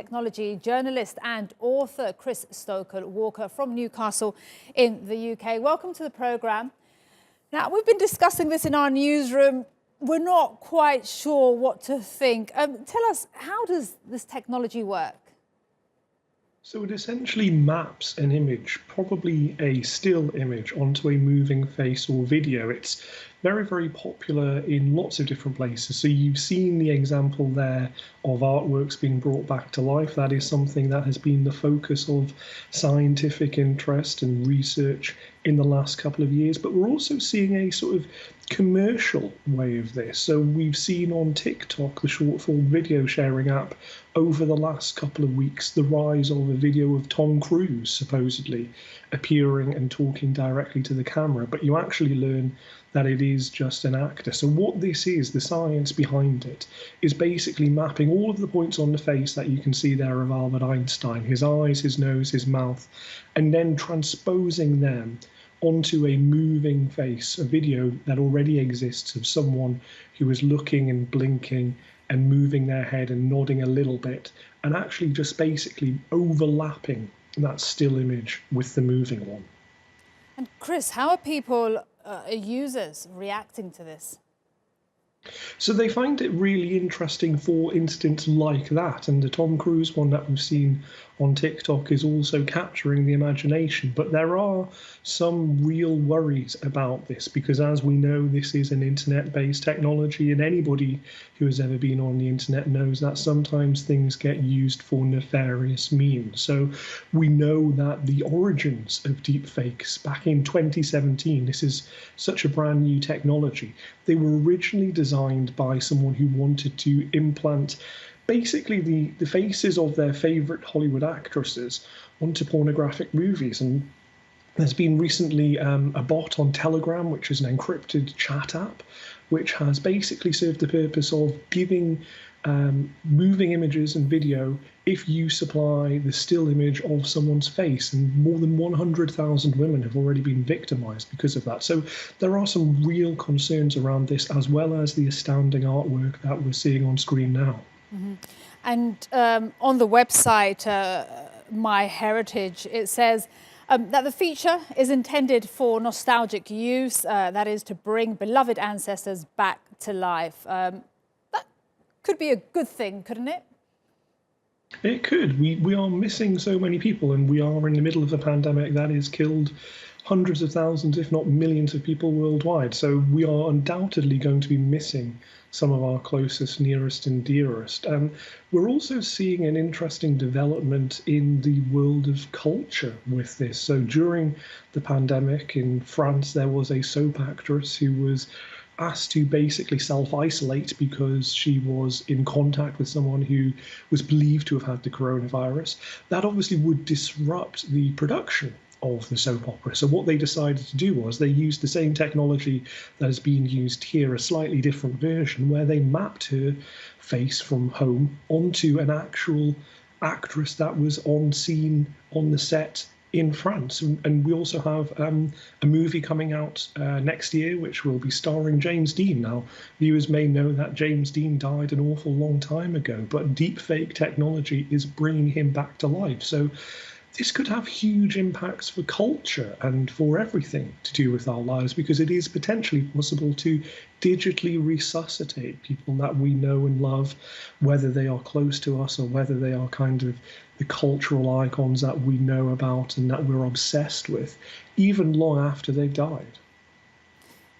technology journalist and author Chris Stokel-Walker from Newcastle in the UK. Welcome to the programme. Now, we've been discussing this in our newsroom. We're not quite sure what to think. Tell us, how does this technology work? So it essentially maps an image, probably a still image, onto a moving face or video. It's very, very popular in lots of different places. So you've seen the example there of artworks being brought back to life. That is something that has been the focus of scientific interest and research in the last couple of years. But we're also seeing a sort of commercial way of this. So we've seen on TikTok, the short form video sharing app, over the last couple of weeks, the rise of a video of Tom Cruise supposedly appearing and talking directly to the camera, but you actually learn that it is just an actor. So what this is, the science behind it, is basically mapping all of the points on the face that you can see there of Albert Einstein, his eyes, his nose, his mouth, and then transposing them onto a moving face, a video that already exists of someone who is looking and blinking and moving their head and nodding a little bit, and actually just basically overlapping that still image with the moving one. And Chris, how are people, users, reacting to this? So they find it really interesting for incidents like that, and the Tom Cruise one that we've seen on TikTok is also capturing the imagination. But there are some real worries about this, because as we know, this is an internet-based technology, and anybody who has ever been on the internet knows that sometimes things get used for nefarious means. So we know that the origins of deepfakes back in 2017, this is such a brand new technology, they were originally designed by someone who wanted to implant basically the faces of their favorite Hollywood actresses onto pornographic movies. And there's been recently a bot on Telegram, which is an encrypted chat app, which has basically served the purpose of giving moving images and video if you supply the still image of someone's face. And more than 100,000 women have already been victimized because of that. So there are some real concerns around this, as well as the astounding artwork that we're seeing on screen now. Mm-hmm. And on the website, MyHeritage, it says that the feature is intended for nostalgic use, that is to bring beloved ancestors back to life. That could be a good thing, couldn't it? It could. We are missing so many people, and we are in the middle of a pandemic that has killed hundreds of thousands, if not millions of people worldwide. So we are undoubtedly going to be missing some of our closest, nearest and dearest. We're also seeing an interesting development in the world of culture with this. So during the pandemic in France, there was a soap actress who was asked to basically self-isolate because she was in contact with someone who was believed to have had the coronavirus. That obviously would disrupt the production of the soap opera. So what they decided to do was they used the same technology that is being used here, a slightly different version, where they mapped her face from home onto an actual actress that was on scene on the set in France. And we also have a movie coming out next year, which will be starring James Dean. Now, viewers may know that James Dean died an awful long time ago, but deepfake technology is bringing him back to life. So this could have huge impacts for culture and for everything to do with our lives, because it is potentially possible to digitally resuscitate people that we know and love, whether they are close to us or whether they are kind of the cultural icons that we know about and that we're obsessed with, even long after they've died.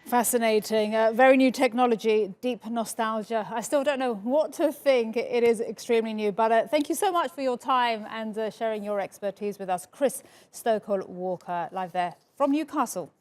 Fascinating. Very new technology, deep nostalgia. I still don't know what to think. It is extremely new. But thank you so much for your time and sharing your expertise with us. Chris Stokel-Walker, live there from Newcastle.